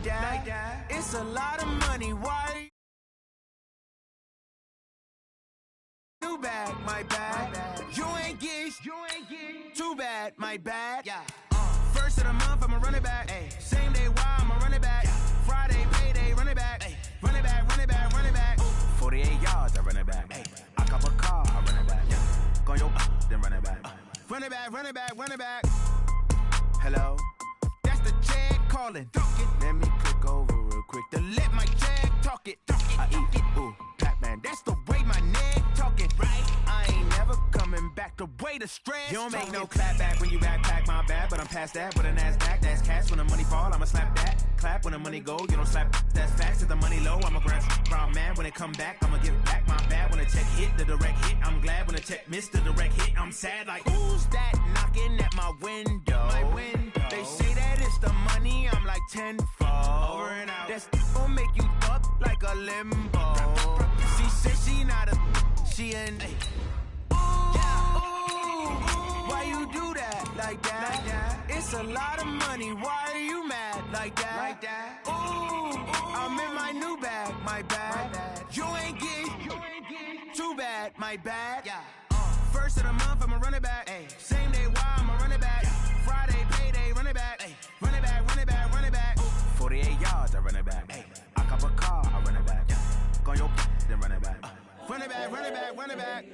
that. It's a lot of money. Why? Too bad, my bad. You ain't get too bad, my bad. Yeah. First of the month, I'ma run it back. Ay. Same day, why I'ma run it back. Friday, payday, run it back. Ay. Run it back, run it back, run it back. 48 yards, I run it back. Ay. I cop a car, I run it back. Yeah. Go your then run it back. Run it back, run it back, run it back. Hello, that's the check calling. Let me click over real quick to let my check talk it. I eat it, ooh, Pac-Man. That's the way my neck talking, right? I ain't never coming back the way the stress. You don't make no clap back when you backpack, my bad, but I'm past that. With a NASDAQ, that's cash. When the money fall, I'ma slap that. Clap when the money go, you don't slap. That's facts. If the money low, I'ma grab brown man. When it come back, I'ma give back my bad. When the check hit, the direct hit. I'm glad when the check missed the direct hit. I'm sad like, who's that knocking at my window? They say that it's the money, I'm like tenfold. Over and out. That's gon' make you up like a limbo. She said she not a, she an. Ooh, why you do that like that? It's a lot of money, why are you mad like that? Ooh, I'm in my new bag, my bad. You ain't get too bad, my bad. Yeah. First of the month, I'ma run it back. Ay. Same day, why I'ma run it back. Friday, payday, run it back. Ay. Run it back, run it back, run it back. 48 yards, I run it back. Ay. I cop a car, I run it back. Yeah. Go your then run it back. Run it back, run it back, run it back.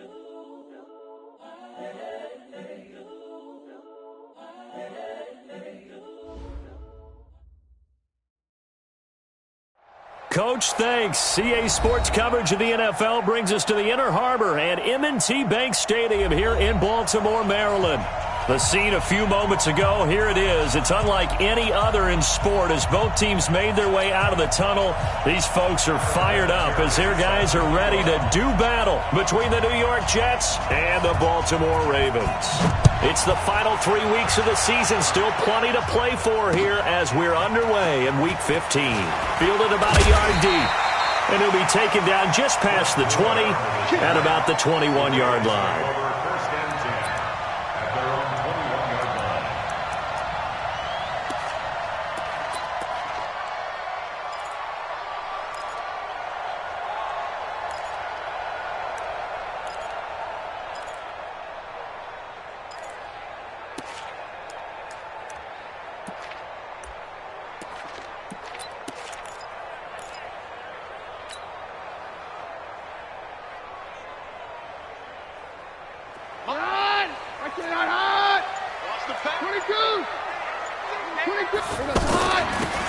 Coach, thanks. CA Sports coverage of the NFL brings us to the Inner Harbor and M&T Bank Stadium here in Baltimore, Maryland. The scene a few moments ago, here it is. It's unlike any other in sport as both teams made their way out of the tunnel. These folks are fired up as their guys are ready to do battle between the New York Jets and the Baltimore Ravens. It's the final 3 weeks of the season. Still plenty to play for here as we're underway in Week 15. Fielded about a yard deep. And he'll be taken down just past the 20 at about the 21-yard line.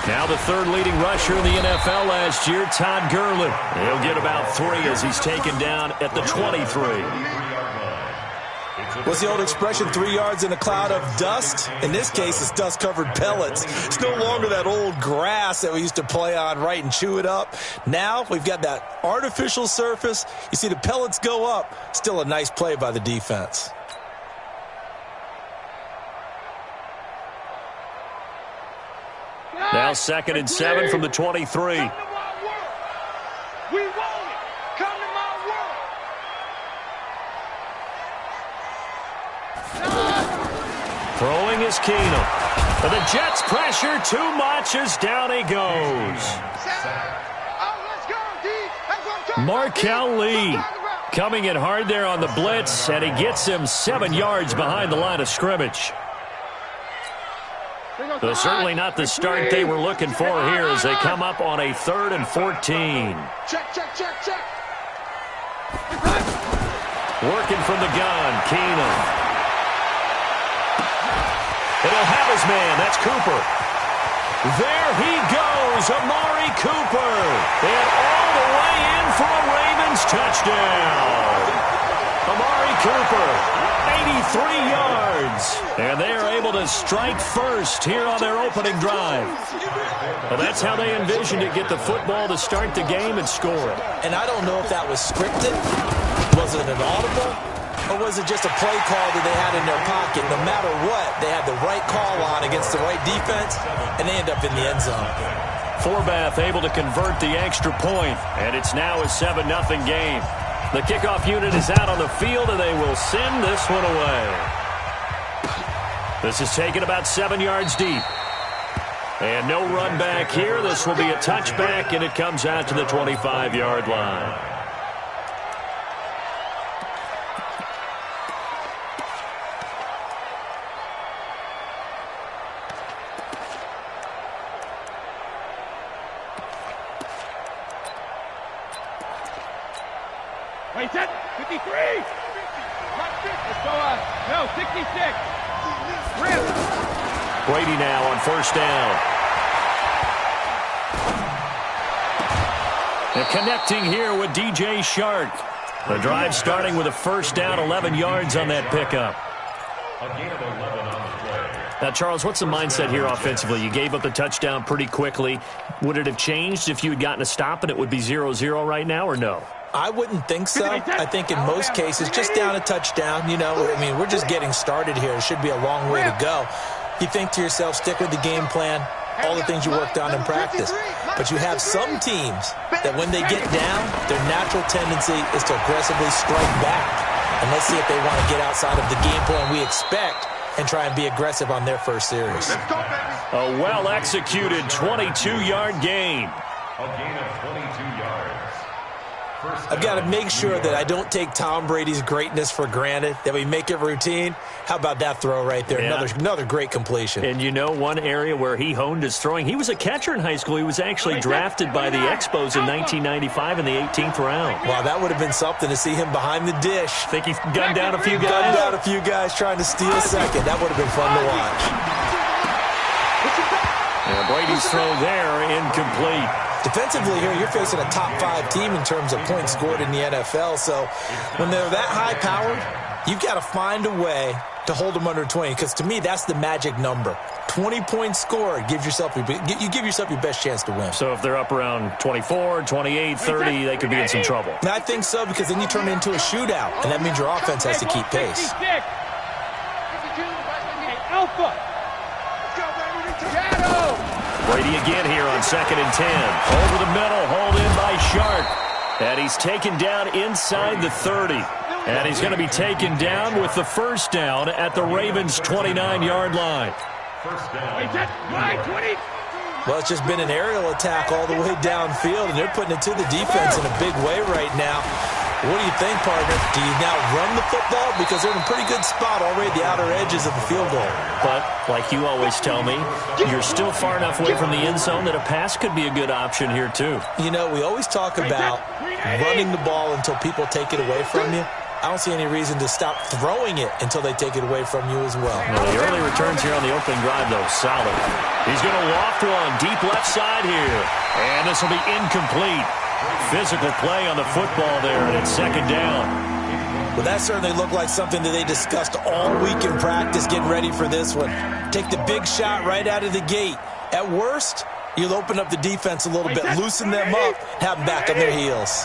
Now the third leading rusher in the NFL last year, Todd Gurley. He'll get about 3 as he's taken down at the 23. What's the old expression, 3 yards in a cloud of dust? In this case, it's dust-covered pellets. It's no longer that old grass that we used to play on, right, and chew it up. Now we've got that artificial surface. You see the pellets go up. Still a nice play by the defense. Now 2nd and 7 from the 23. We want it. Come to my world. Throwing is Keenum. But the Jets pressure too much as down he goes. Markel Lee coming in hard there on the blitz, and he gets him 7 yards behind the line of scrimmage. So certainly not the start they were looking for here as they come up on a 3rd and 14. Check. Working from the gun, Keenum. And he'll have his man. That's Cooper. There he goes, Amari Cooper. And all the way in for a Ravens touchdown. Amari Cooper, 83 yards. And they are able to strike first here on their opening drive. Well, that's how they envisioned it, get the football to start the game and score it. And I don't know if that was scripted. Was it an audible? Or was it just a play call that they had in their pocket? No matter what, they had the right call on against the right defense, and they end up in the end zone. Forbath able to convert the extra point, and it's now a 7-0 game. The kickoff unit is out on the field, and they will send this one away. This is taken about 7 yards deep. And no run back here. This will be a touchback, and it comes out to the 25-yard line. Wait, set. 53. Let's go up. No, 66. Rip. Brady now on first down. And connecting here with DJ Shark. The drive starting with a first down, 11 yards on that pickup. Now, Charles, what's the mindset here offensively? You gave up the touchdown pretty quickly. Would it have changed if you had gotten a stop and it would be 0-0 right now, or no? I wouldn't think so. I think in most cases, just down a touchdown, you know, I mean, we're just getting started here. It should be a long way to go. You think to yourself, stick with the game plan, all the things you worked on in practice. But you have some teams that when they get down, their natural tendency is to aggressively strike back. And let's see if they want to get outside of the game plan we expect and try and be aggressive on their first series. A well-executed 22-yard gain. A gain of 22 yards. I've got to make sure that I don't take Tom Brady's greatness for granted, that we make it routine. How about that throw right there? Yeah. Another great completion. And you know one area where he honed his throwing? He was a catcher in high school. He was actually drafted by the Expos in 1995 in the 18th round. Wow, that would have been something to see him behind the dish. Think he's gunned down a few guys? Gunned down a few guys trying to steal a second. That would have been fun to watch. Yeah, Brady's throw there, incomplete. Defensively here, you're facing a top-5 team in terms of points scored in the NFL. So when they're that high-powered, you've got to find a way to hold them under 20. Because to me, that's the magic number. 20 points scored, you give yourself your best chance to win. So if they're up around 24, 28, 30, they could be in some trouble. And I think so, because then you turn it into a shootout, and that means your offense has to keep pace. Alpha. Brady again here on 2nd and 10. Over the middle, hauled in by Shark. And he's taken down inside the 30. And he's going to be taken down with the first down at the Ravens' 29-yard line. First down. Well, it's just been an aerial attack all the way downfield, and they're putting it to the defense in a big way right now. What do you think, partner? Do you now run the football? Because they're in a pretty good spot already at the outer edges of the field goal. But, like you always tell me, you're still far enough away from the end zone that a pass could be a good option here, too. You know, we always talk about running the ball until people take it away from you. I don't see any reason to stop throwing it until they take it away from you as well. The early returns here on the opening drive, though, solid. He's going to loft one deep left side here. And this will be incomplete. Physical play on the football there, and it's 2nd down. Well, that certainly looked like something that they discussed all week in practice getting ready for this one. Take the big shot right out of the gate. At worst, you'll open up the defense a little bit, loosen them up, have them back on their heels.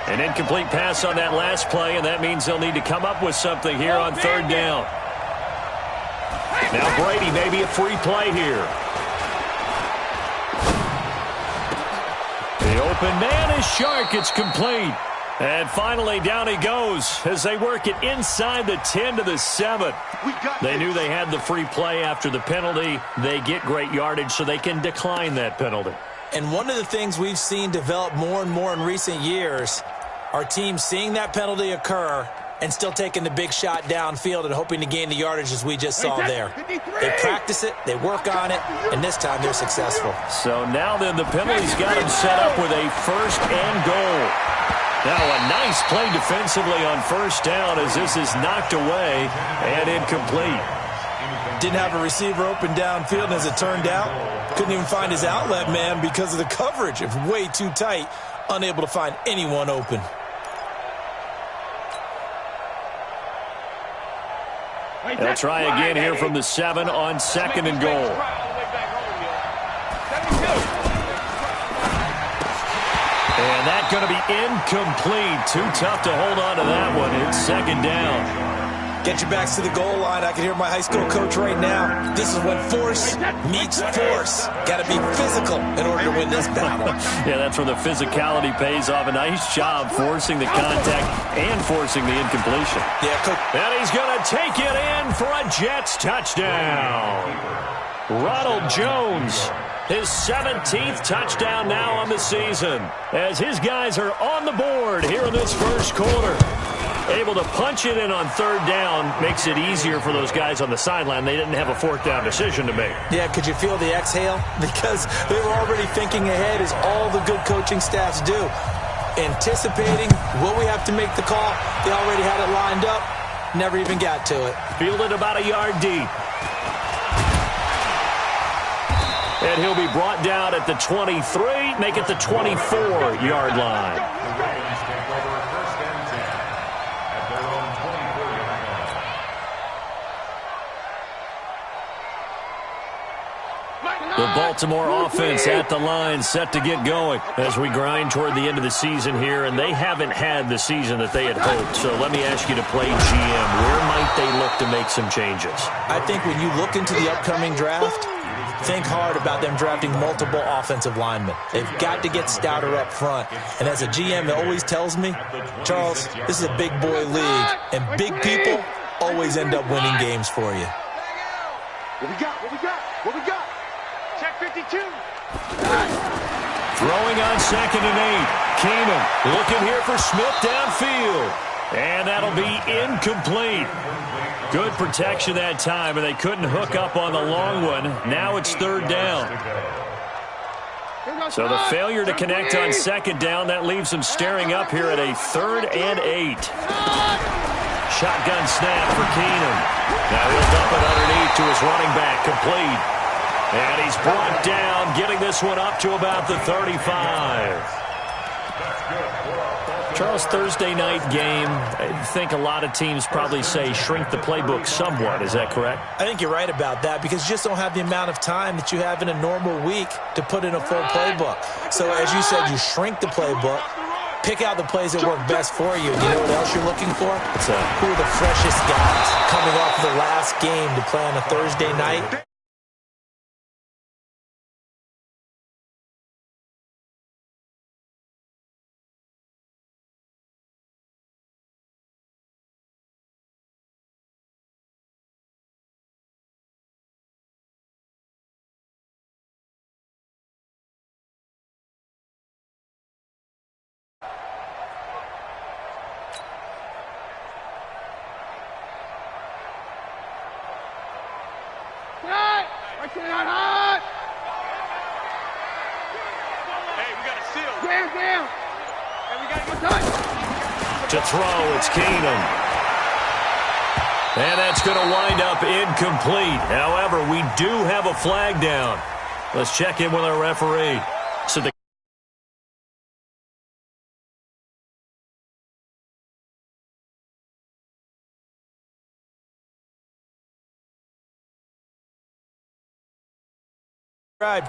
An incomplete pass on that last play, and that means they'll need to come up with something here on 3rd down. Now Brady, maybe a free play here. The open man is Shark. It's complete. And finally, down he goes as they work it inside the 10 to the 7. They knew they had the free play after the penalty. They get great yardage, so they can decline that penalty. And one of the things we've seen develop more and more in recent years are teams seeing that penalty occur and still taking the big shot downfield and hoping to gain the yardage as we just saw there. They practice it, they work on it, and this time they're successful. So now then the penalty's got him set up with a 1st and goal. Now a nice play defensively on 1st down as this is knocked away and incomplete. Didn't have a receiver open downfield, and as it turned out, couldn't even find his outlet man because of the coverage. It's way too tight, unable to find anyone open. They'll try again here from the 7 on 2nd and goal. And that's going to be incomplete. Too tough to hold on to that one. It's 2nd down. Get your backs to the goal line. I can hear my high school coach right now. This is when force meets force. Got to be physical in order to win this battle. Yeah, that's where the physicality pays off. A nice job forcing the contact and forcing the incompletion. Yeah, coach. And he's going to take it in for a Jets touchdown. Ronald Jones His 17th touchdown now on the season, as his guys are on the board here in this first quarter. Able to punch it in on third down makes it easier for those guys on the sideline. They didn't have a fourth down decision to make. Yeah, could you feel the exhale? Because they were already thinking ahead, as all the good coaching staffs do. Anticipating, will we have to make the call? They already had it lined up. Never even got to it. Fielded about a yard deep. And he'll be brought down at the 23, make it the 24-yard line. The Baltimore offense at the line, set to get going as we grind toward the end of the season here, and they haven't had the season that they had hoped. So let me ask you to play GM. Where might they look to make some changes? I think when you look into the upcoming draft, think hard about them drafting multiple offensive linemen. They've got to get stouter up front. And as a GM, it always tells me, Charles, this is a big boy league, and big people always end up winning games for you. What we got? What we got? What we got? Check 52. Throwing on 2nd and 8. Keenum looking here for Smith downfield. And that'll be incomplete. Good protection that time, and they couldn't hook up on the long one. Now it's third down. So the failure to connect on 2nd down, that leaves them staring up here at a 3rd and 8. Shotgun snap for Keenum. Now he'll dump it underneath to his running back, complete. And he's brought down, getting this one up to about the 35. Charles, Thursday night game, I think a lot of teams probably say shrink the playbook somewhat. Is that correct? I think you're right about that, because you just don't have the amount of time that you have in a normal week to put in a full playbook. So as you said, you shrink the playbook, pick out the plays that work best for you. You know what else you're looking for? Who are the freshest guys coming off of the last game to play on a Thursday night? To throw, it's Keenum. And that's going to wind up incomplete. However, we do have a flag down. Let's check in with our referee. So the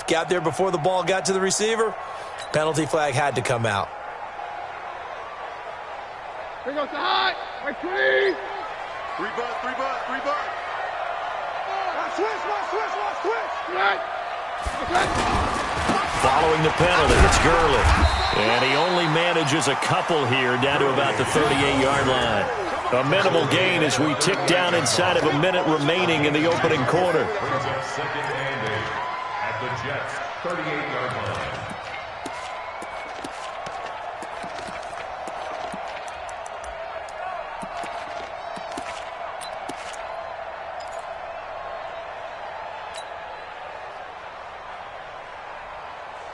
got there before the ball got to the receiver. Penalty flag had to come out. Here goes the high. Right, three. Three butt. Switch. Right. following the penalty, it's Gurley. And he only manages a couple here down to about the 38-yard line. A minimal gain as we tick down inside of a minute remaining in the opening quarter. Brings up 2nd and 8 at the Jets' 38-yard line.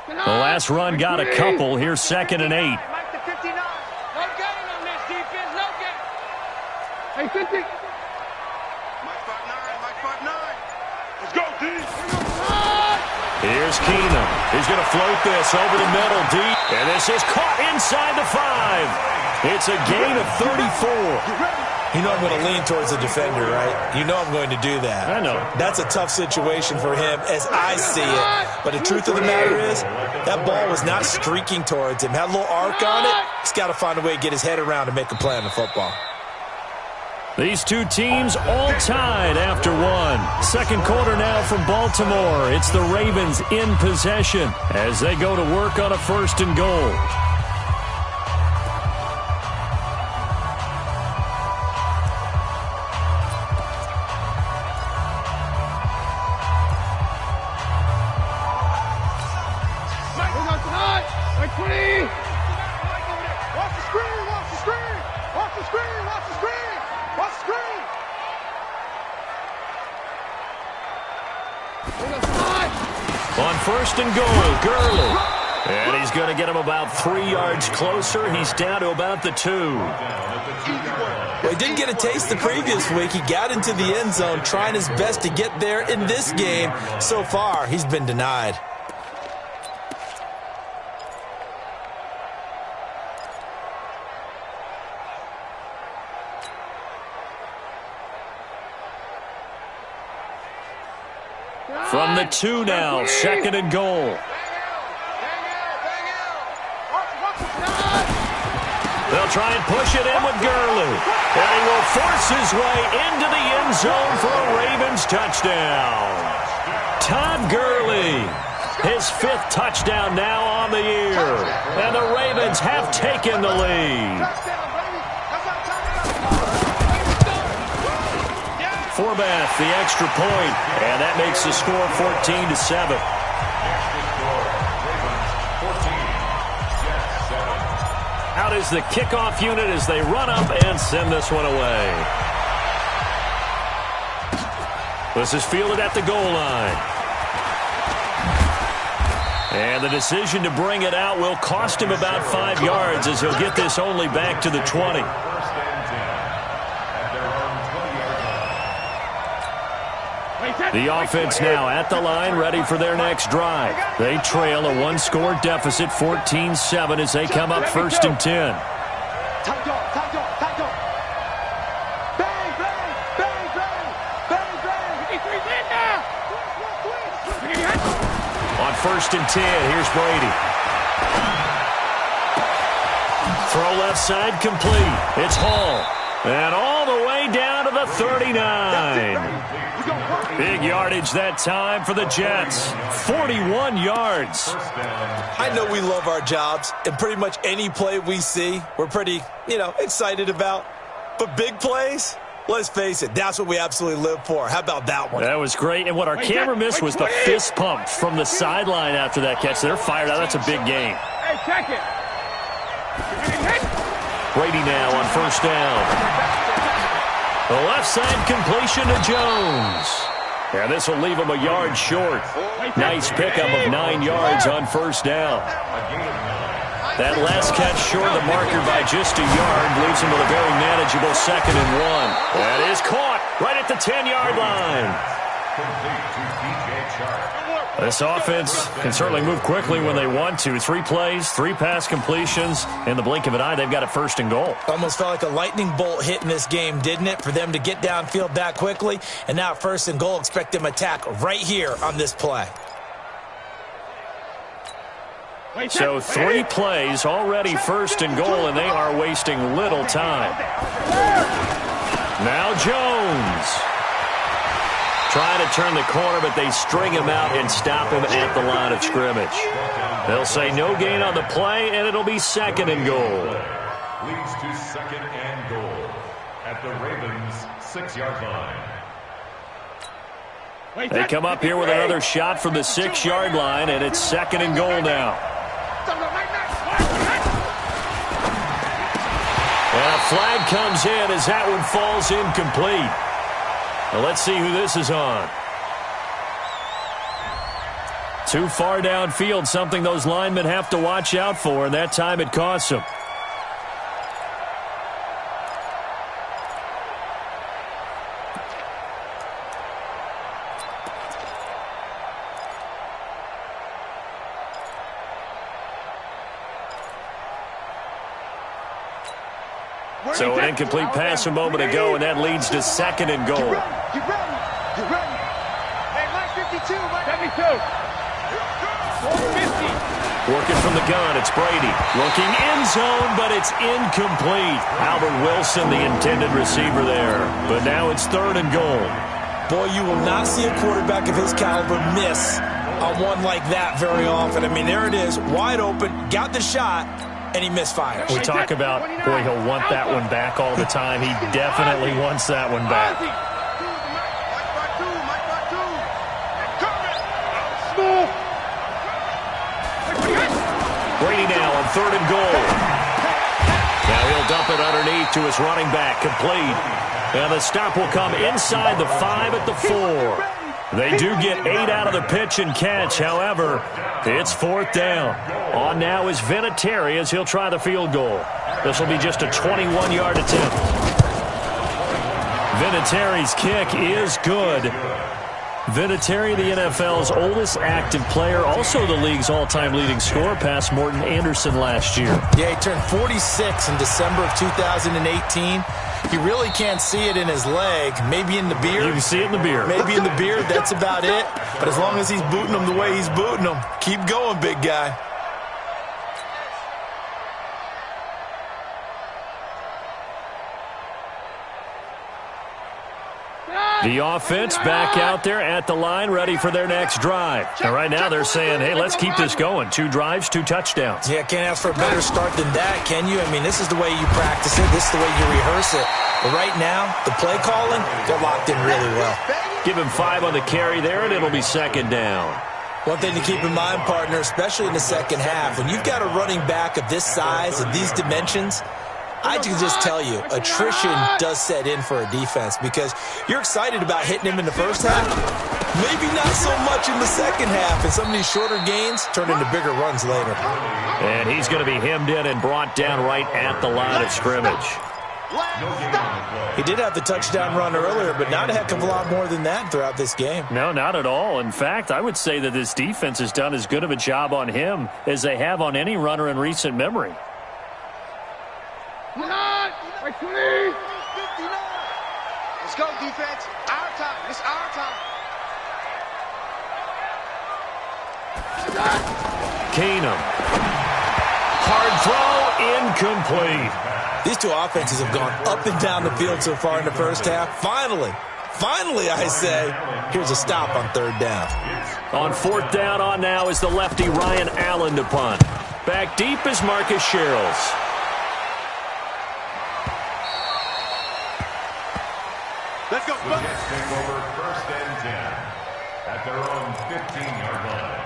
The last run got a couple. Here's 2nd and 8. Mike the 59. No gain on this defense. No gain. Hey, 50. Mike 5'9". Let's go, D. Here's Keenum. He's going to float this over the middle deep. And this is caught inside the 5. It's a gain of 34. You know I'm going to lean towards the defender, right? You know I'm going to do that. I know. That's a tough situation for him as I see it. But the truth of the matter is, that ball was not streaking towards him. Had a little arc on it. He's got to find a way to get his head around and make a play on the football. These two teams all tied after one. Second quarter now from Baltimore. It's the Ravens in possession as they go to work on a 1st and goal. On first and goal, Gurley. And he's going to get him about 3 yards closer. He's down to about the 2. Well, he didn't get a taste the previous week. He got into the end zone trying his best to get there in this game. So far, he's been denied. From the 2 now, second and goal. They'll try and push it in with Gurley. And he will force his way into the end zone for a Ravens touchdown. Todd Gurley, his 5th touchdown now on the year. And the Ravens have taken the lead. Forbath, the extra point, and that makes the score 14-7. Out is the kickoff unit as they run up and send this one away. This is fielded at the goal line. And the decision to bring it out will cost him about 5 yards as he'll get this only back to the 20. The offense now at the line, ready for their next drive. They trail a 1-score deficit, 14-7, as they come up first and 10. On first and 10, here's Brady. Throw left side complete. It's Hall. And all the way down to the 39. Big yardage that time for the Jets. 41 yards. I know we love our jobs, and pretty much any play we see, we're pretty, excited about. But big plays, let's face it, that's what we absolutely live for. How about that one? That was great. And what our camera missed was the fist pump from the sideline after that catch. They're fired out. That's a big game. Hey, check it. Brady now on first down. The left side completion to Jones. And this will leave him a yard short. Nice pickup of 9 yards on first down. That last catch short of the marker by just a yard leaves him with a very manageable 2nd and 1. That is caught right at the 10-yard line. This offense can certainly move quickly when they want to. 3 plays, 3 pass completions. In the blink of an eye, they've got a first and goal. Almost felt like a lightning bolt hit in this game, didn't it? For them to get downfield that quickly. And now first and goal, expect them to attack right here on this play. So 3 plays, already first and goal, and they are wasting little time. Now Jones. Trying to turn the corner, but they string him out and stop him at the line of scrimmage. They'll say no gain on the play, and it'll be 2nd and goal. Leads to 2nd and goal at the Ravens' 6-yard line. They come up here with another shot from the 6-yard line, and it's 2nd and goal now. And a flag comes in as that one falls incomplete. Well, let's see who this is on. Too far downfield, something those linemen have to watch out for, and that time it costs them. So an incomplete pass a moment ago, and that leads to 2nd and goal. Get ready. Hey, line 52, 72. 50. Working from the gun, it's Brady. Looking end zone, but it's incomplete. Albert Wilson, the intended receiver there. But now it's 3rd and goal. Boy, you will not see a quarterback of his caliber miss on one like that very often. I mean, there it is, wide open, got the shot, and he misfires. We talk about, boy, he'll want that one back all the time. He definitely wants that one back. Brady now on 3rd and goal. Now he'll dump it underneath to his running back, complete. And the stop will come inside the 5 at the 4. They do get 8 out of the pitch and catch. However, it's 4th down. On now is Vinatieri as he'll try the field goal. This will be just a 21-yard attempt. Vinatieri's kick is good. Vinatieri, the NFL's oldest active player, also the league's all-time leading scorer, past Morton Anderson last year. Yeah, he turned 46 in December of 2018. You really can't see it in his leg. Maybe in the beard. You can see it in the beard. Maybe in the beard. That's about it. But as long as he's booting him the way he's booting him, keep going, big guy. The offense back out there at the line, ready for their next drive. And right now they're saying, hey, let's keep this going. 2 drives, 2 touchdowns. Yeah, can't ask for a better start than that, can you? I mean, this is the way you practice it. This is the way you rehearse it. But right now, the play calling, they're locked in really well. Give him 5 on the carry there, and it'll be 2nd down. One thing to keep in mind, partner, especially in the second half, when you've got a running back of this size and these dimensions, I can just tell you, attrition does set in for a defense because you're excited about hitting him in the first half. Maybe not so much in the second half, and some of these shorter gains turn into bigger runs later. And he's going to be hemmed in and brought down right at the line of scrimmage. He did have the touchdown run earlier, but not a heck of a lot more than that throughout this game. No, not at all. In fact, I would say that this defense has done as good of a job on him as they have on any runner in recent memory. Let's go, defense. Our time. It's our time. Keenum. Hard throw, incomplete. These two offenses have gone up and down the field so far in the first half. Finally, I say, here's a stop on 3rd down. On 4th down, on now is the lefty Ryan Allen to punt. Back deep is Marcus Sherrills. Let's go. We'll take over 1st and 10 at their own 15-yard line.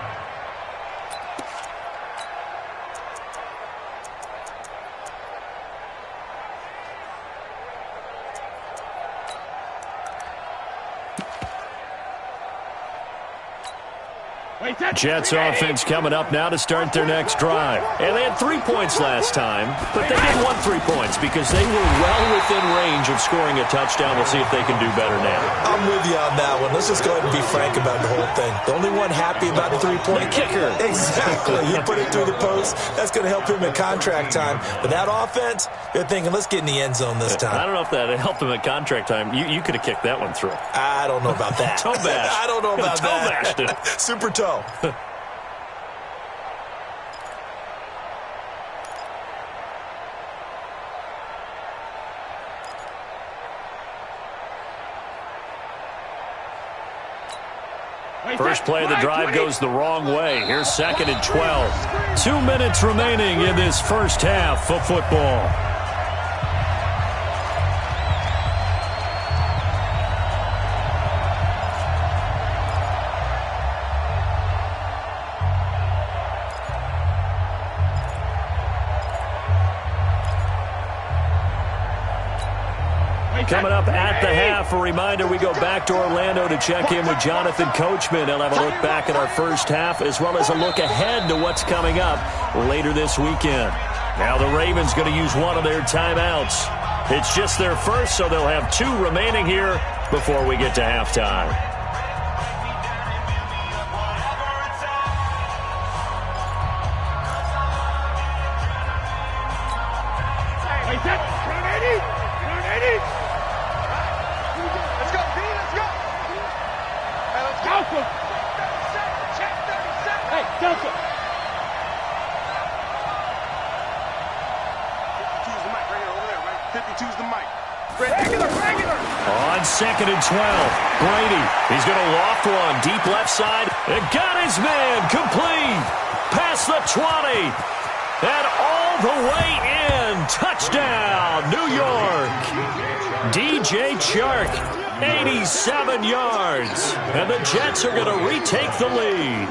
Jets offense coming up now to start their next drive. And they had 3 points last time, but they didn't want 3 points because they were well within range of scoring a touchdown. We'll see if they can do better now. I'm with you on that one. Let's just go ahead and be frank about the whole thing. The only one happy about the 3-point kicker. Exactly. You put it through the post. That's going to help him in contract time. But that offense, they're thinking, let's get in the end zone this time. I don't know if that helped him at contract time. You could have kicked that one through. I don't know about that. Toe bash. I don't know about toe that. Bashed it. Super toe. First play of the drive goes the wrong way. Here's 2nd and 12. 2 minutes remaining in this first half of football. Coming up at the half, a reminder, we go back to Orlando to check in with Jonathan Coachman. He'll have a look back at our first half as well as a look ahead to what's coming up later this weekend. Now the Ravens going to use one of their timeouts. It's just their first, so they'll have 2 remaining here before we get to halftime. On 2nd and 12, Brady, he's going to loft one deep left side. And got his man complete. Past the 20. And all the way in. Touchdown, New York. DJ Chark, 87 yards. And the Jets are going to retake the lead.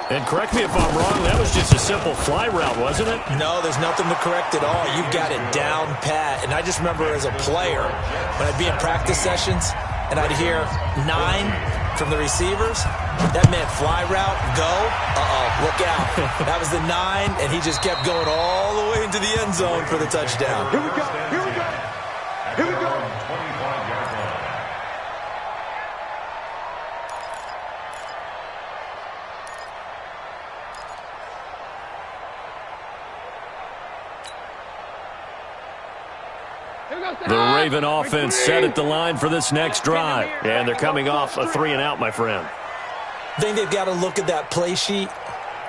And correct me if I'm wrong, that was just a simple fly route, wasn't it? No, there's nothing to correct at all. You've got it down pat. And I just remember as a player, when I'd be in practice sessions, and I'd hear 9 from the receivers. That meant fly route, go, look out. That was the 9, and he just kept going all the way into the end zone for the touchdown. Here we go. Here we go. Here we go. 25-yard line. The Raven offense set at the line for this next drive. And they're coming off a 3-and-out, my friend. I think they've got to look at that play sheet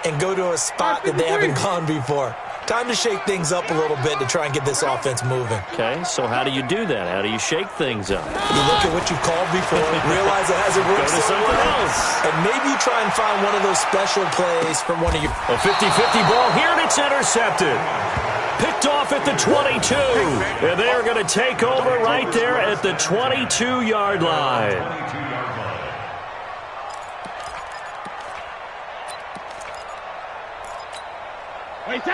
and go to a spot that they haven't gone before. Time to shake things up a little bit to try and get this offense moving. Okay, so how do you do that? How do you shake things up? You look at what you've called before, realize it hasn't worked Go to something else. and maybe you try and find one of those special plays from one of your... A 50-50 ball here, and it's intercepted. Picked off at the 22. And they are going to take over right there at the 22-yard line.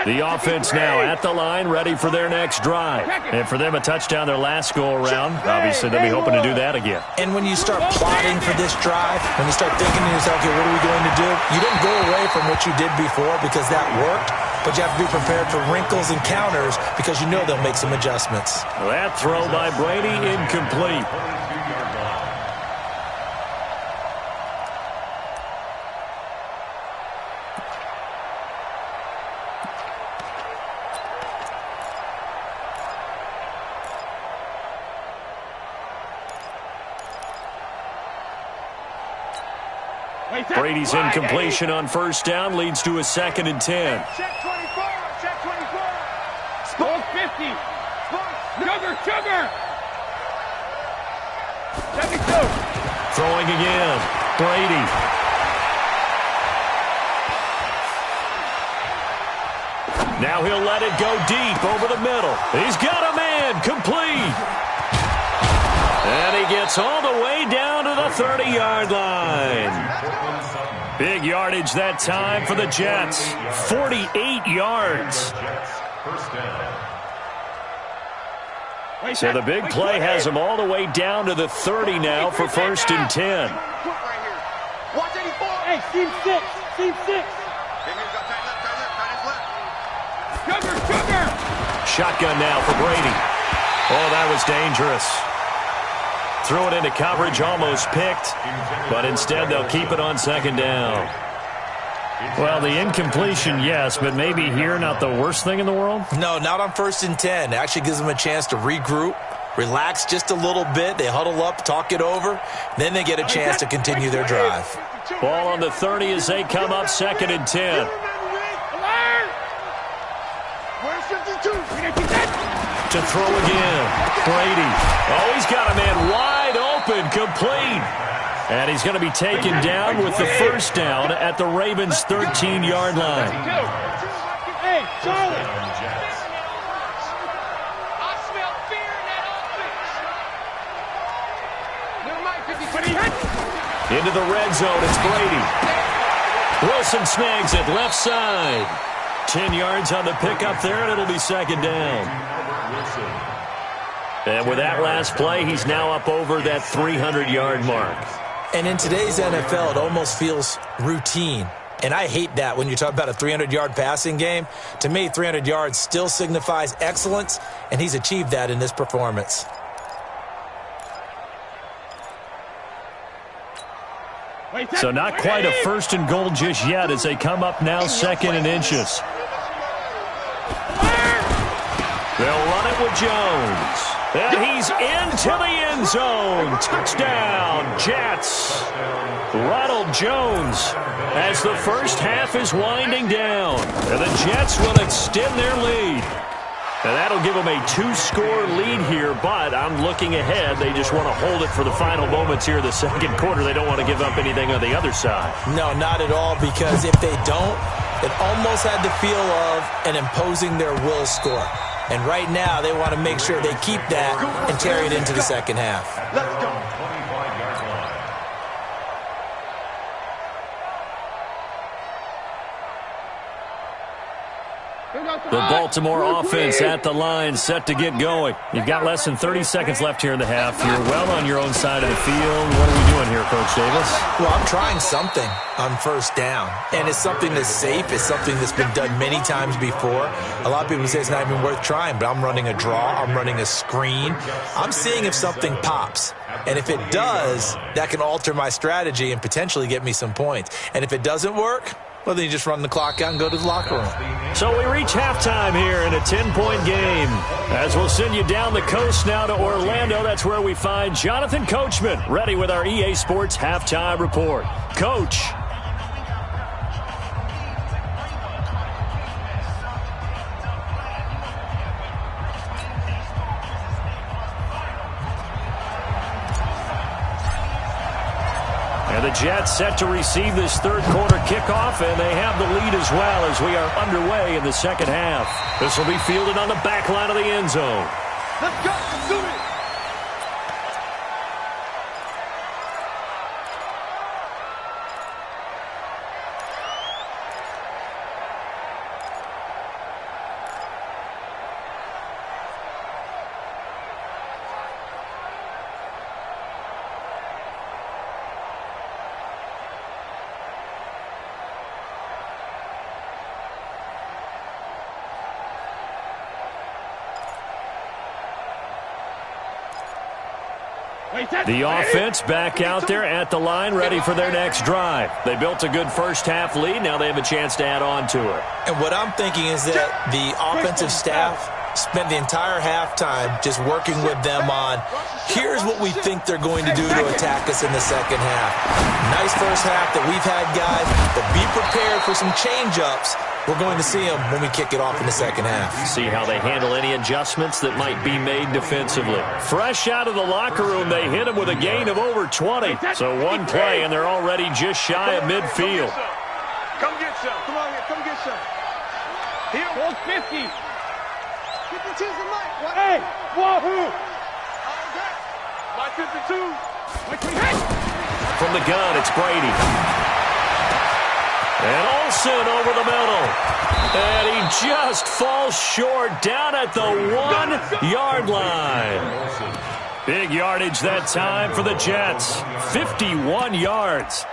The offense now at the line, ready for their next drive. And for them, a touchdown their last go-around. Obviously, they'll be hoping to do that again. And when you start plotting for this drive, when you start thinking to yourself, okay, what are we going to do? You don't go away from what you did before because that worked, but you have to be prepared for wrinkles and counters because you know they'll make some adjustments. That throw by Brady, incomplete. Brady's incompletion on first down leads to a 2nd and 10. Check 24. Check 24. Spot 50. Sugar. 72. Throwing again. Brady. Now he'll let it go deep over the middle. He's got a man. Complete. And he gets all the way down to the 30-yard line. Big yardage that time for the Jets. 48 yards. So the big play has them all the way down to the 30 now for 1st and 10. Watch 84. Hey, team 6. Team 6. Sugar. Shotgun now for Brady. Oh, that was dangerous. Threw it into coverage, almost picked, but instead they'll keep it on 2nd down. Well, the incompletion, yes, but maybe here not the worst thing in the world? No, not on 1st and 10. It actually gives them a chance to regroup, relax just a little bit. They huddle up, talk it over. Then they get a chance to continue their drive. Ball on the 30 as they come up 2nd and 10. To throw again. Brady. Oh, he's got a man wide open, complete. And he's going to be taken down with the 1st down at the Ravens' 13-yard line. Hey, Charlie. I smell fear in that offense. Into the red zone, it's Brady. Wilson snags it left side. 10 yards on the pickup there, and it'll be 2nd down. And with that last play, he's now up over that 300-yard mark. And in today's NFL, it almost feels routine. And I hate that when you talk about a 300-yard passing game. To me, 300 yards still signifies excellence, and he's achieved that in this performance. So not quite a 1st and goal just yet as they come up now 2nd and inches. They'll run it with Jones. And he's into the end zone. Touchdown, Jets. Ronald Jones as the first half is winding down. And the Jets will extend their lead. And that'll give them a 2-score lead here, but I'm looking ahead. They just want to hold it for the final moments here in the 2nd quarter. They don't want to give up anything on the other side. No, not at all, because if they don't, it almost had the feel of an imposing their will score. And right now, they want to make sure they keep that and carry it into the 2nd half. Let's go. 25-yard line. Here we go. The Baltimore offense at the line, set to get going. You've got less than 30 seconds left here in the half. You're well on your own side of the field. What are we doing here, Coach Davis? Well, I'm trying something on first down, and it's something that's safe. It's something that's been done many times before. A lot of people say it's not even worth trying, but I'm running a draw. I'm running a screen. I'm seeing if something pops. And if it does, that can alter my strategy and potentially get me some points. And if it doesn't work, well, then you just run the clock out and go to the locker room. So we reach halftime here in a 10-point game. As we'll send you down the coast now to Orlando, that's where we find Jonathan Coachman, ready with our EA Sports Halftime Report. Coach. And the Jets set to receive this third-quarter kickoff, and they have the lead as well as we are underway in the second half. This will be fielded on the back line of the end zone. Let's go. Let's do it. The offense back out there at the line, ready for their next drive. They built a good first-half lead. Now they have a chance to add on to it. And what I'm thinking is that the offensive staff spent the entire halftime just working with them on, here's what we think they're going to do to attack us in the second half. Nice first half that we've had, guys, but be prepared for some change-ups. We're going to see them when we kick it off in the second half. See how they handle any adjustments that might be made defensively. Fresh out of the locker room, they hit him with a gain of over 20. So one play, and they're already just shy of midfield. Come get some. Come on here. Come get some. Here. Hold 50. Get the cheese and Mike. Hey, wahoo. My 52. From the gun, it's Brady. And Olsen over the middle. And he just falls short down at the 1-yard line. Big yardage that time for the Jets. 51 yards.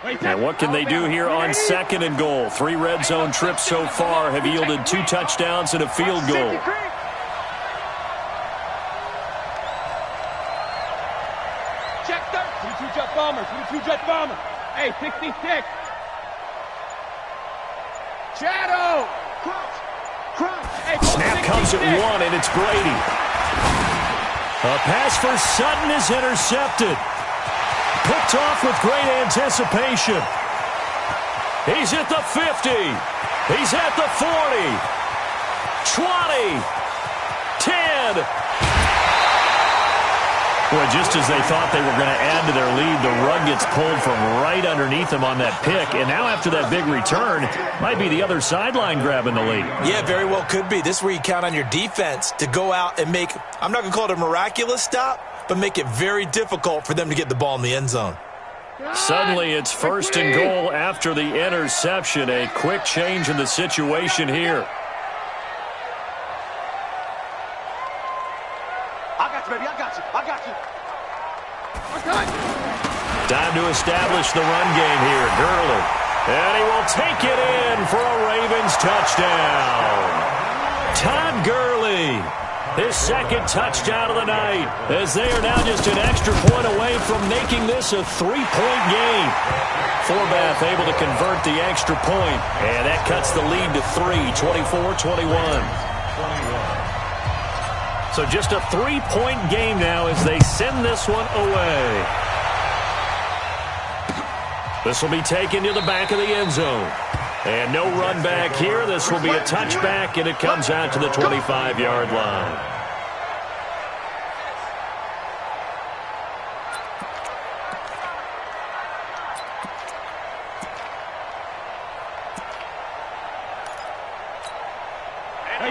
And what can they do here on second and goal? 3 red zone trips so far have yielded 2 touchdowns and a field goal. Two-jet bomber. Hey, 66. Shadow. Hey, snap comes at 1, and it's Brady. A pass for Sutton is intercepted. Picked off with great anticipation. He's at the 50. He's at the 40. 20. 10. Boy, just as they thought they were going to add to their lead, the rug gets pulled from right underneath them on that pick. And now after that big return, might be the other sideline grabbing the lead. Yeah, very well could be. This is where you count on your defense to go out and make, I'm not going to call it a miraculous stop, but make it very difficult for them to get the ball in the end zone. Suddenly it's first and goal after the interception. A quick change in the situation here. Time to establish the run game here. Gurley. And he will take it in for a Ravens touchdown. Todd Gurley. His second touchdown of the night, as they are now just an extra point away from making this a 3-point game. Forbath able to convert the extra point, and that cuts the lead to 3, 24-21. So just a 3-point game now as they send this one away. This will be taken to the back of the end zone. And no run back here. This will be a touchback, and it comes out to the 25-yard line.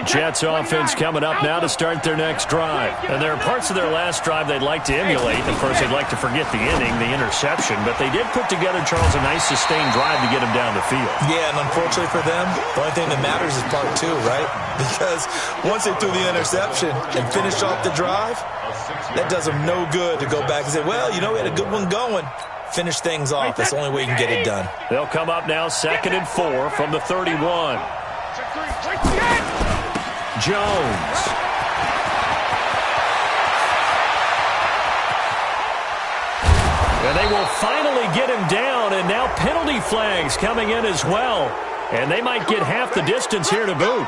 Jets offense coming up now to start their next drive. And there are parts of their last drive they'd like to emulate. Of course, they'd like to forget the inning, the interception. But they did put together, Charles, a nice sustained drive to get him down the field. Yeah, and unfortunately for them, the only thing that matters is part two, right? Because once they threw the interception and finished off the drive, that does them no good to go back and say, well, you know, we had a good one going. Finish things off. That's the only way you can get it done. They'll come up now 2nd and 4 from the 31. Jones. And they will finally get him down, and now penalty flags coming in as well. And they might get half the distance here to boot.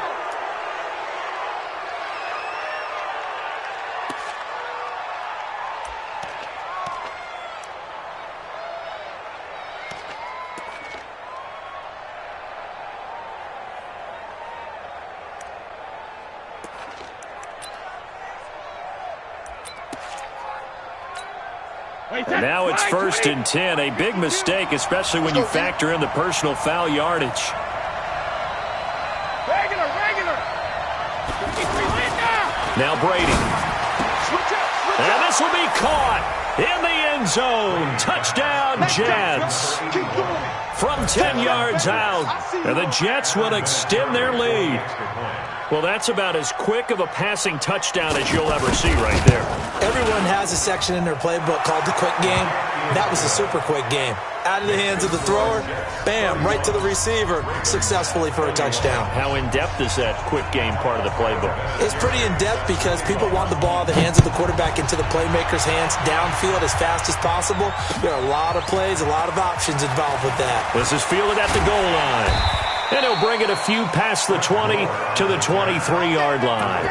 And now it's 1st and 10. A big mistake, especially when you factor in the personal foul yardage. Now Brady. And this will be caught in the end zone. Touchdown, Jets. From 10 yards out. And the Jets will extend their lead. Well, that's about as quick of a passing touchdown as you'll ever see right there. Everyone has a section in their playbook called the quick game. That was a super quick game. Out of the hands of the thrower, bam, right to the receiver, successfully for a touchdown. How in-depth is that quick game part of the playbook? It's pretty in-depth because people want the ball in the hands of the quarterback into the playmaker's hands downfield as fast as possible. There are a lot of plays, a lot of options involved with that. This is fielded at the goal line. And he'll bring it a few past the 20 to the 23-yard line.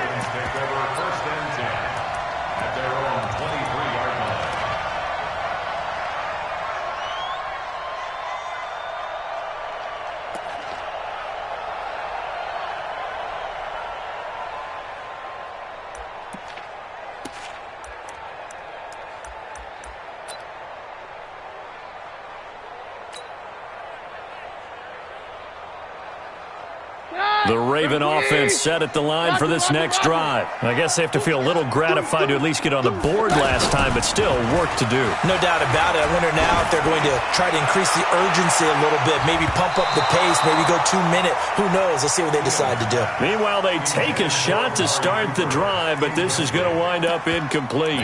The Raven offense set at the line for this next drive. I guess they have to feel a little gratified to at least get on the board last time, but still work to do. No doubt about it. I wonder now if they're going to try to increase the urgency a little bit, maybe pump up the pace, maybe go 2-minute. Who knows? Let's see what they decide to do. Meanwhile, they take a shot to start the drive, but this is going to wind up incomplete.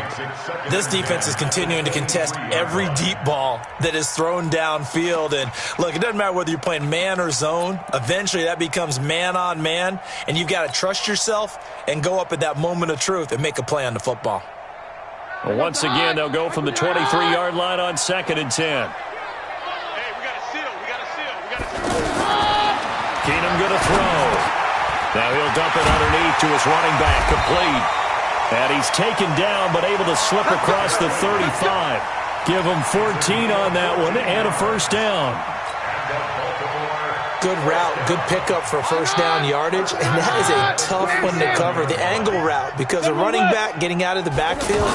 This defense is continuing to contest every deep ball that is thrown downfield. And look, it doesn't matter whether you're playing man or zone. Eventually, that becomes man on man, and you've got to trust yourself and go up at that moment of truth and make a play on the football. Well, once again, they'll go from the 23-yard line on 2nd and 10. Hey, we got to seal. Keenum going to throw. Now he'll dump it underneath to his running back, complete. And he's taken down, but able to slip across the 35. Give him 14 on that one and a first down. Good route, good pickup for first down yardage, and that is a tough one to cover, the angle route, because a running back getting out of the backfield,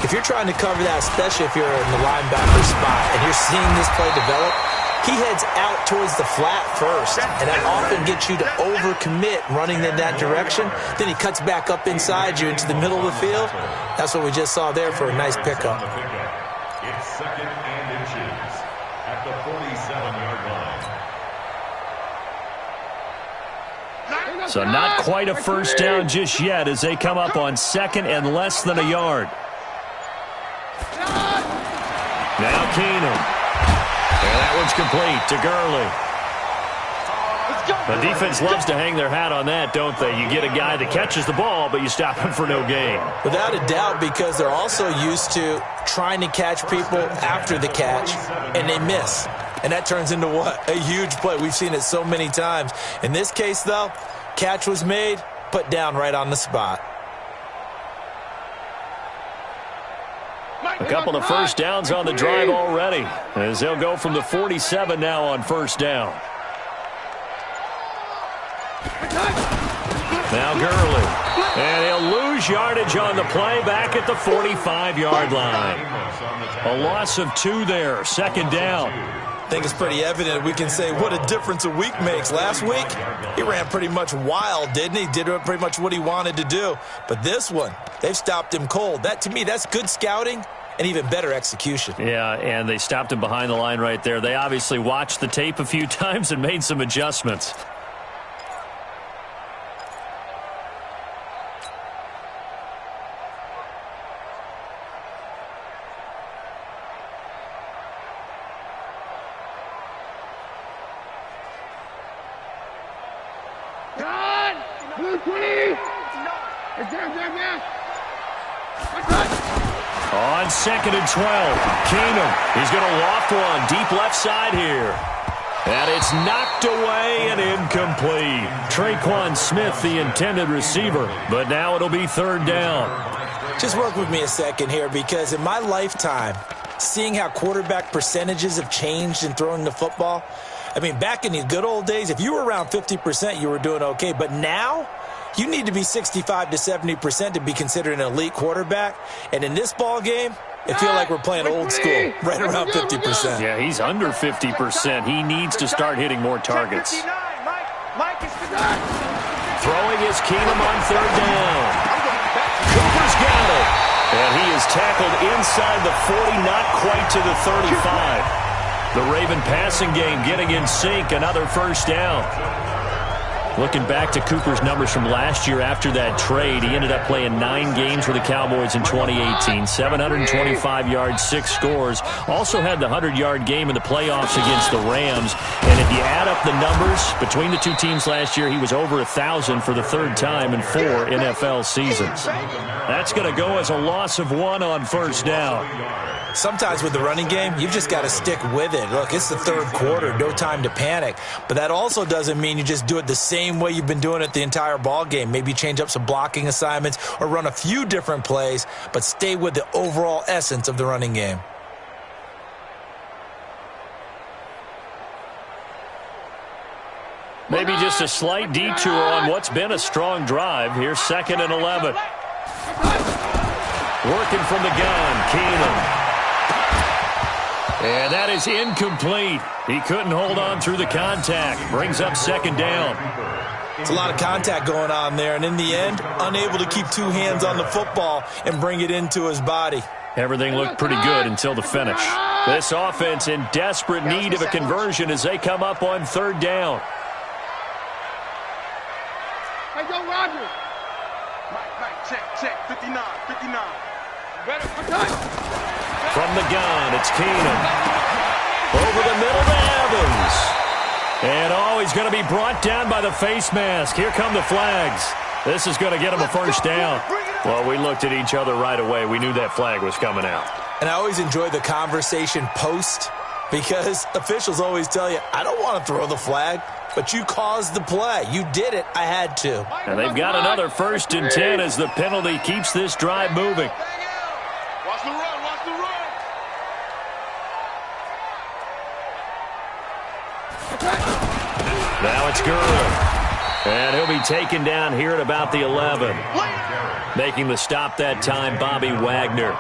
if you're trying to cover that, especially if you're in the linebacker spot and you're seeing this play develop, he heads out towards the flat first, and that often gets you to overcommit running in that direction. Then he cuts back up inside you into the middle of the field. That's what we just saw there for a nice pickup. It's 2nd and inches at the 47-yard line. So not quite a first down just yet as they come up on 2nd and less than a yard. Now Keenum. And that one's complete to Gurley. The defense loves to hang their hat on that, don't they? You get a guy that catches the ball, but you stop him for no gain. Without a doubt, because they're also used to trying to catch people after the catch, and they miss. And that turns into what? A huge play. We've seen it so many times. In this case, though, catch was made, put down right on the spot. A couple of first downs on the drive already, as they'll go from the 47 now on first down. Now Gurley. And he'll lose yardage on the play back at the 45-yard line. A loss of 2 there, 2nd down. think it's pretty evident. We can say what a difference a week makes. Last week, he ran pretty much wild, didn't he? Did pretty much what he wanted to do. But this one, they've stopped him cold. That, to me, that's good scouting and even better execution. Yeah, and they stopped him behind the line right there. They obviously watched the tape a few times and made some adjustments. On 2nd and 12, Keenum. He's going to loft one deep left side here. And it's knocked away and incomplete. Traquan Smith, the intended receiver, but now it'll be 3rd down. Just work with me a second here, because in my lifetime, seeing how quarterback percentages have changed in throwing the football, I mean, back in the good old days, if you were around 50%, you were doing okay. But now, you need to be 65 to 70% to be considered an elite quarterback. And in this ball game, it feels like we're playing old school, right around 50%. Yeah, he's under 50%. He needs to start hitting more targets. Throwing is Keenum on 3rd down. Cooper's got it. And he is tackled inside the 40, not quite to the 35. The Raven passing game getting in sync, another 1st down. Looking back to Cooper's numbers from last year after that trade, he ended up playing 9 games for the Cowboys in 2018. 725 yards, 6 scores. Also had the 100-yard game in the playoffs against the Rams. And if you add up the numbers between the two teams last year, he was over 1,000 for the 3rd time in 4 NFL seasons. That's going to go as a loss of 1 on 1st down. Sometimes with the running game, you've just got to stick with it. Look, it's the 3rd quarter, no time to panic. But that also doesn't mean you just do it the same way you've been doing it the entire ball game. Maybe change up some blocking assignments or run a few different plays, but stay with the overall essence of the running game. Maybe just a slight detour on what's been a strong drive. Here's 2nd and 11. Working from the gun, Keenum. And that is incomplete. He couldn't hold on through the contact. Brings up 2nd down. It's a lot of contact going on there, and in the end, unable to keep 2 hands on the football and bring it into his body. Everything looked pretty good until the finish. This offense in desperate need of a conversion as they come up on 3rd down. Hey, go, Roger. Mike, check, 59. Better. From the gun, it's Keenum. Over the middle to Evans. And he's going to be brought down by the face mask. Here come the flags. This is going to get him a 1st down. Well, we looked at each other right away. We knew that flag was coming out. And I always enjoy the conversation post, because officials always tell you, I don't want to throw the flag, but you caused the play. You did it. I had to. And they've got another 1st and 10 as the penalty keeps this drive moving. Watch the run. Now it's Gurley. And he'll be taken down here at about the 11. Making the stop that time, Bobby Wagner.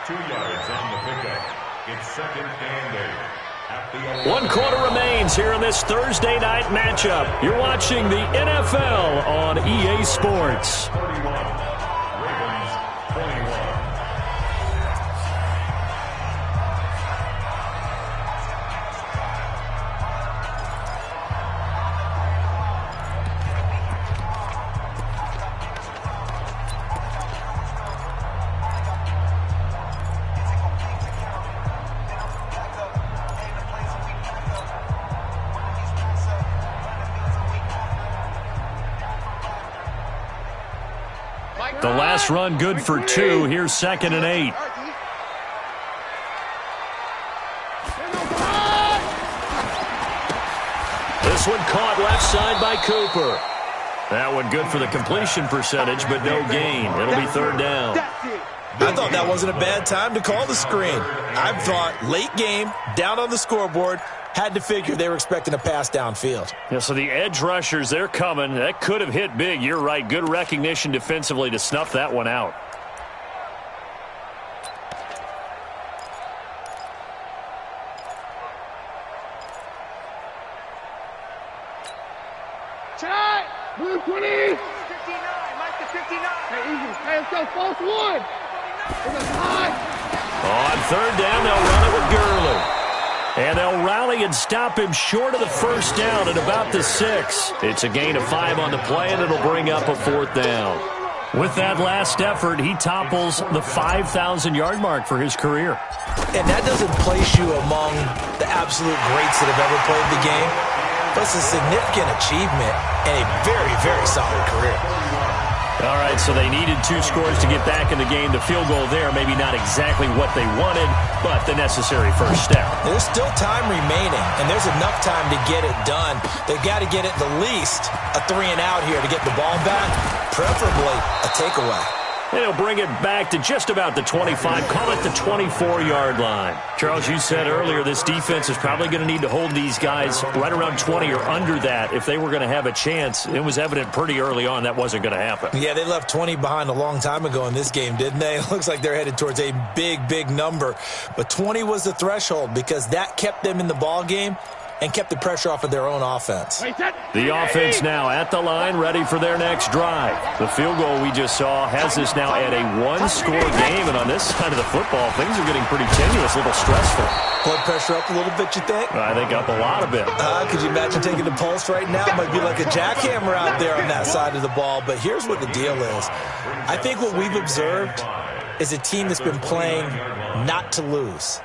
2 yards on the pickup. It's 2nd and 8. 1 quarter remains here in this Thursday night matchup. You're watching the NFL on EA Sports. 41. Ravens 21. The last run good for 2. Here's 2nd and 8. This one caught left side by Cooper. That one good for the completion percentage, but no gain. It'll be 3rd down. I thought that wasn't a bad time to call the screen. I thought late game, down on the scoreboard, had to figure they were expecting a pass downfield. Yeah, so the edge rushers, they're coming. That could have hit big. You're right. Good recognition defensively to snuff that one out. Move 20. 59. Mike to 59. Hey, easy. Hey, let's go. False one. On third down, they'll run it with Gurley. And they'll rally and stop him short of the first down at about the 6. It's a gain of 5 on the play, and it'll bring up a 4th down. With that last effort, he topples the 5,000-yard mark for his career. And that doesn't place you among the absolute greats that have ever played the game, but it's a significant achievement and a very, very solid career. All right, so they needed 2 scores to get back in the game. The field goal there, maybe not exactly what they wanted, but the necessary first step. There's still time remaining, and there's enough time to get it done. They've got to get at the least a 3-and-out here to get the ball back, preferably a takeaway. And he'll bring it back to just about the 25, call it the 24-yard line. Charles, you said earlier this defense is probably going to need to hold these guys right around 20 or under that if they were going to have a chance. It was evident pretty early on that wasn't going to happen. Yeah, they left 20 behind a long time ago in this game, didn't they? It looks like they're headed towards a big, big number. But 20 was the threshold because that kept them in the ball game and kept the pressure off of their own offense. The offense now at the line, ready for their next drive. The field goal we just saw has us now at a 1-score game, and on this side of the football, things are getting pretty tenuous, a little stressful. Blood pressure up a little bit, you think? I think up a lot of it. Could you imagine taking the pulse right now? It might be like a jackhammer out there on that side of the ball, but here's what the deal is. I think what we've observed is a team that's been playing not to lose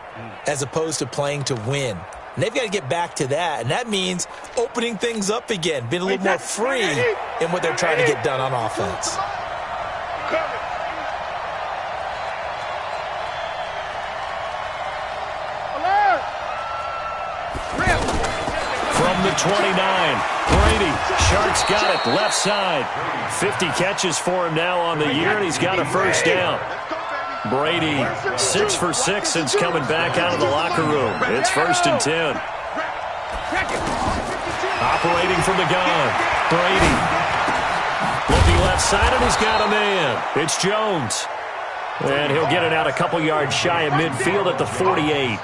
as opposed to playing to win. And they've got to get back to that, and that means opening things up again, being a little more free in what they're trying to get done on offense. From the 29, Brady, Shark's got it, left side. 50 catches for him now on the year, and he's got a first down. Brady, 6 for 6 since coming back out of the locker room. It's 1st and 10. Operating from the gun, Brady. Looking left side, and he's got a man. It's Jones. And he'll get it out a couple yards shy of midfield at the 48.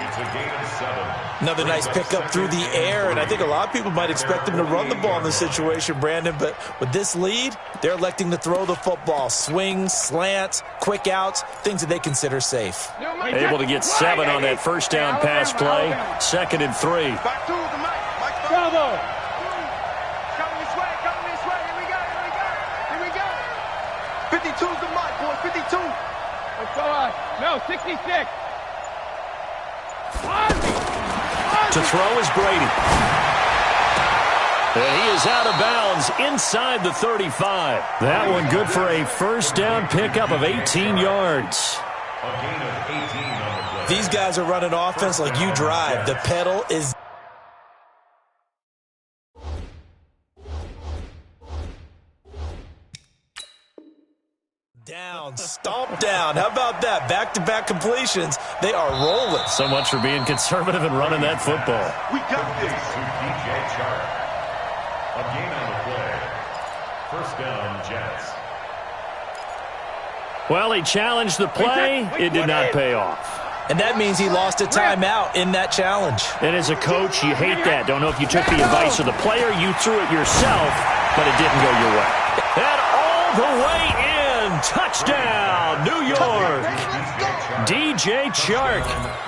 It's a gain of 7. Another nice pickup through the air, and I think a lot of people might expect them to run the ball in this situation, Brandon, but with this lead, they're electing to throw the football. Swings, slants, quick outs, things that they consider safe. Able to get 7 on that first down pass play. 2nd and 3. Back to the mic. Bravo. Coming this way. Here we go. 52's the mic, boys. 52. Let's go on. No, 66. To throw is Brady. And he is out of bounds inside the 35. That one good for a first down pickup of 18 yards. A gain of 18 on the play. These guys are running offense like you drive. The pedal is down, stomp down. How about that? Back-to-back completions. They are rolling. So much for being conservative and running that football. We got this. To DJ Chark. A gain on the play. First down, Jets. Well, he challenged the play. It did not pay off. And that means he lost a timeout in that challenge. And as a coach, you hate that. Don't know if you took the advice of the player. You threw it yourself, but it didn't go your way. And all the way in. Touchdown, New York. DJ Chark,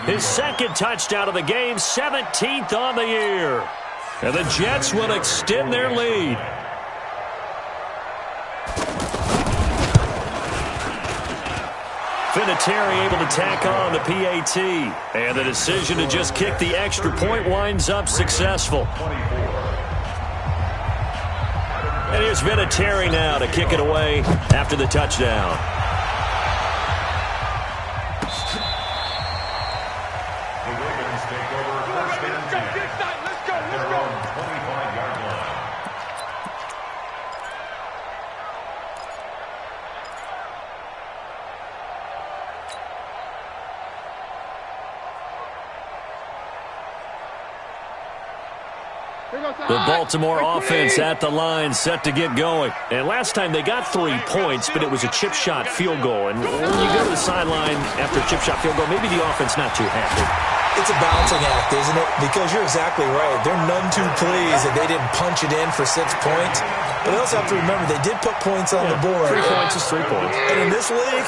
his 2nd touchdown of the game, 17th on the year. And the Jets will extend their lead. Vinatieri able to tack on the PAT. And the decision to just kick the extra point winds up successful. And here's Vinatieri now to kick it away after the touchdown. The Ravens take over first and 10 at their own 25-yard line. The Baltimore offense at the line, set to get going. And last time they got 3 points, but it was a chip shot field goal. And when you go to the sideline after a chip shot field goal, maybe the offense not too happy. It's a balancing act, isn't it? Because you're exactly right. They're none too pleased that they didn't punch it in for 6 points. But they also have to remember they did put points on the board. 3 points is 3 points. And in this league,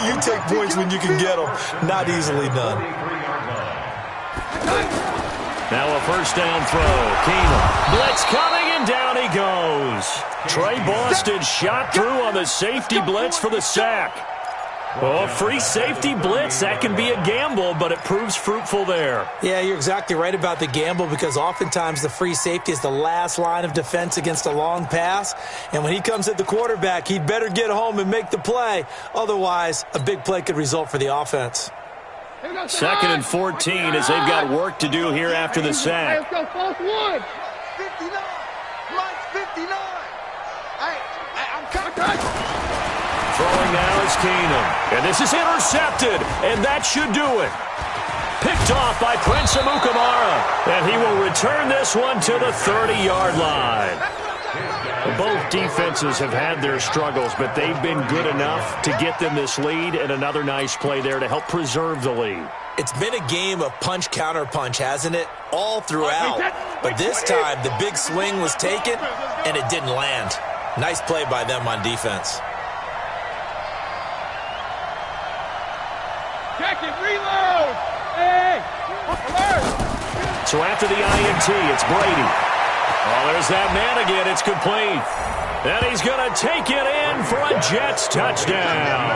you take points when you can get them. Not easily done. Now a first down throw. Keenum. Blitz coming, and down he goes. Trey Boston shot through on the safety blitz for the sack. Well, free safety blitz, that can be a gamble, but it proves fruitful there. Yeah, you're exactly right about the gamble because oftentimes the free safety is the last line of defense against a long pass. And when he comes at the quarterback, he'd better get home and make the play. Otherwise, a big play could result for the offense. 2nd and 14 as they've got work to do here after the sack. Let's go, false one. 59. Mike's 59. Hey, I'm cut. Throwing now is Keenum. And this is intercepted, and that should do it. Picked off by Prince Amukamara. And he will return this one to the 30-yard line. Both defenses have had their struggles, but they've been good enough to get them this lead, and another nice play there to help preserve the lead. It's been a game of punch-counter-punch, hasn't it? All throughout. But this time, the big swing was taken, and it didn't land. Nice play by them on defense. Check it, reload! Hey! Alert! So after the INT, it's Brady. Oh, there's that man again. It's complete. And he's going to take it in for a Jets touchdown.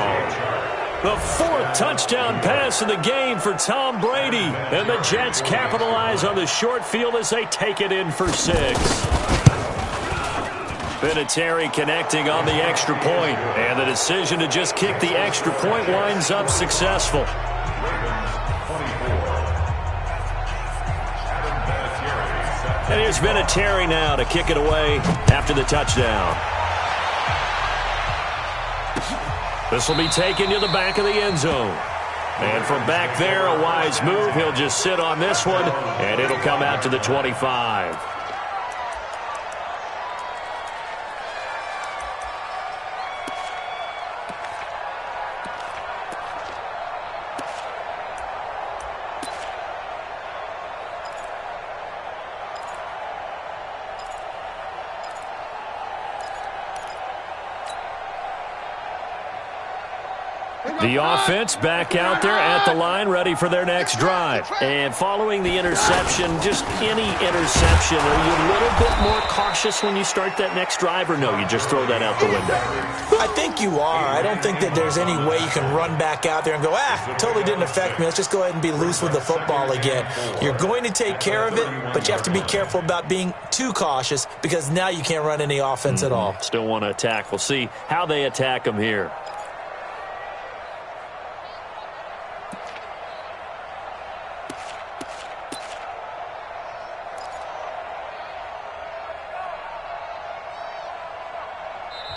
The 4th touchdown pass of the game for Tom Brady. And the Jets capitalize on the short field as they take it in for 6. Vinatieri connecting on the extra point, and the decision to just kick the extra point winds up successful. And here's Vinatieri now to kick it away after the touchdown. This will be taken to the back of the end zone. And from back there, a wise move. He'll just sit on this one, and it'll come out to the 25. The offense back out there at the line, ready for their next drive. And following the interception, just any interception, are you a little bit more cautious when you start that next drive, or no, you just throw that out the window? I think you are. I don't think that there's any way you can run back out there and go, totally didn't affect me. Let's just go ahead and be loose with the football again. You're going to take care of it, but you have to be careful about being too cautious because now you can't run any offense at all. Still want to attack. We'll see how they attack them here.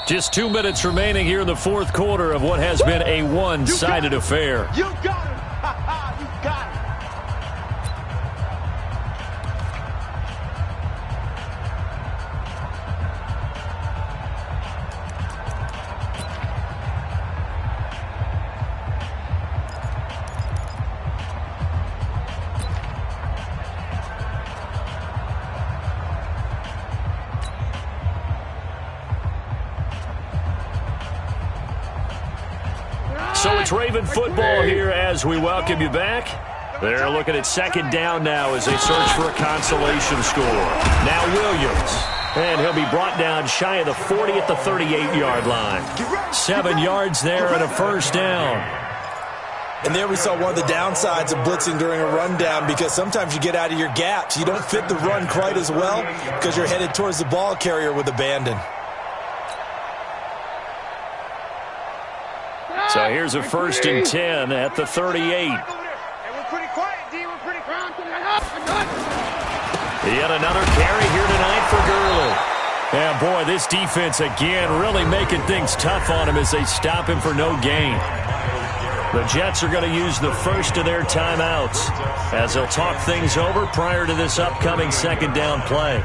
Just 2 minutes remaining here in the 4th quarter of what has been a one-sided affair. You got it! You got it! So it's Raven football here as we welcome you back. They're looking at 2nd down now as they search for a consolation score. Now Williams. And he'll be brought down shy of the 40 at the 38-yard line. 7 yards there and a first down. And there we saw one of the downsides of blitzing during a rundown because sometimes you get out of your gaps. You don't fit the run quite as well because you're headed towards the ball carrier with abandon. So here's a 1st and 10 at the 38. And we're pretty quiet, D. We're pretty quiet. Yet another carry here tonight for Gurley. Yeah, boy, this defense again really making things tough on him as they stop him for no gain. The Jets are going to use the first of their timeouts as they'll talk things over prior to this upcoming 2nd down play.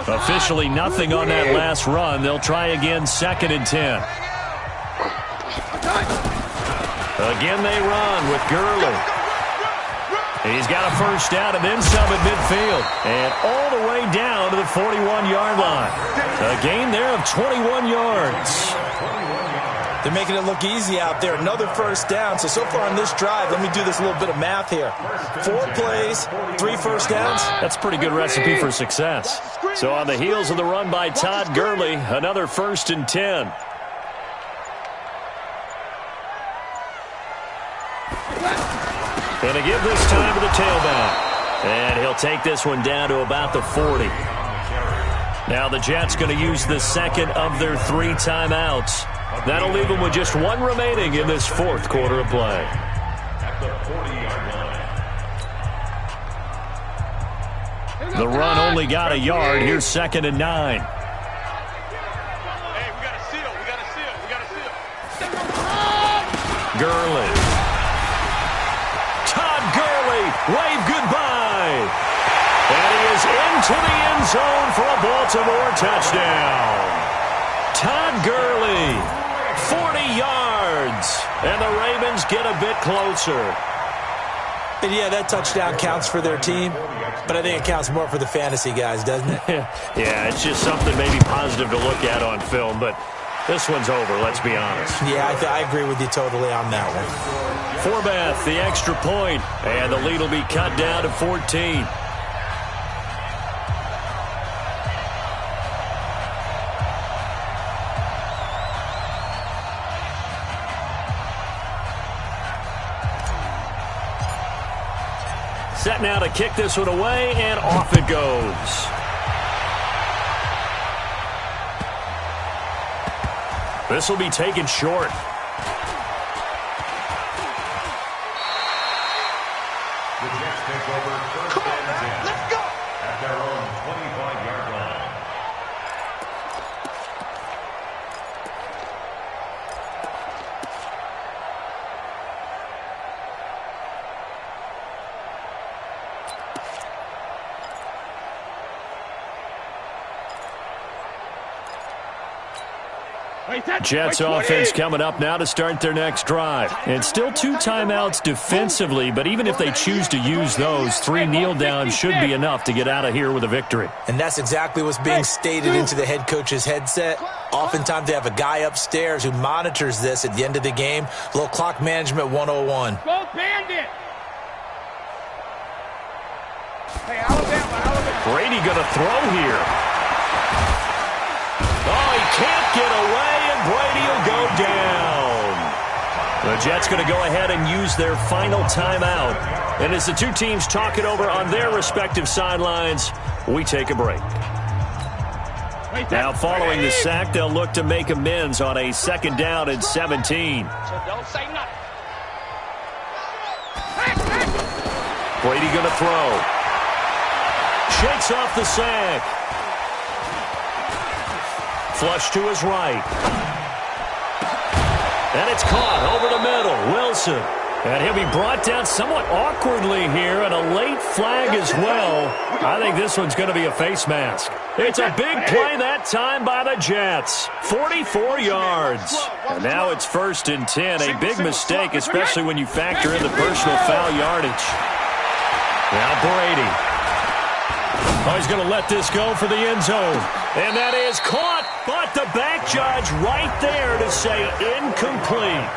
Officially nothing on that last run. They'll try again, 2nd and 10. Again they run with Gurley. He's got a first down and then some at midfield. And all the way down to the 41-yard line. A gain there of 21 yards. They're making it look easy out there. Another first down. So far on this drive, let me do this little bit of math here. 4 plays, 3 first downs. That's a pretty good recipe for success. So on the heels of the run by Todd Gurley, another 1st and 10. Going to give this time to the tailback. And he'll take this one down to about the 40. Now the Jets going to use the second of their 3 timeouts. That'll leave them with just 1 remaining in this 4th quarter of play. At the 40-yard line. The run only got a yard. Here's 2nd and 9. Hey, we got to seal. We got to seal. We got to seal. Gurley. Todd Gurley. Wave goodbye. And he is into the end zone for a Baltimore touchdown. Todd Gurley, 40 yards, and the Ravens get a bit closer. And yeah, that touchdown counts for their team, but I think it counts more for the fantasy guys, doesn't it? Yeah, it's just something maybe positive to look at on film, but this one's over, let's be honest. Yeah, I agree with you totally on that one. Forbath, the extra point, and the lead will be cut down to 14. Set now to kick this one away, and off it goes. This will be taken short. The Jets take over 1st and 10. Let's go. At their own 25-yard line. Jets offense coming up now to start their next drive. And still 2 timeouts defensively, but even if they choose to use those, 3 kneel downs should be enough to get out of here with a victory. And that's exactly what's being stated into the head coach's headset. Oftentimes they have a guy upstairs who monitors this at the end of the game. A little clock management 101. Go Bandit. Hey, Alabama. Brady going to throw here. Oh, he can't get away, and Brady will go down. The Jets going to go ahead and use their final timeout. And as the 2 teams talk it over on their respective sidelines, we take a break. Now, following the sack, they'll look to make amends on a 2nd down and 17. So don't say nothing. Brady going to throw. Shakes off the sack. Flush to his right. And it's caught over the middle. Wilson. And he'll be brought down somewhat awkwardly here, and a late flag as well. I think this one's going to be a face mask. It's a big play that time by the Jets. 44 yards. And now it's 1st and 10. A big mistake, especially when you factor in the personal foul yardage. Now Brady. Oh, he's going to let this go for the end zone. And that is caught, but the back judge right there to say incomplete.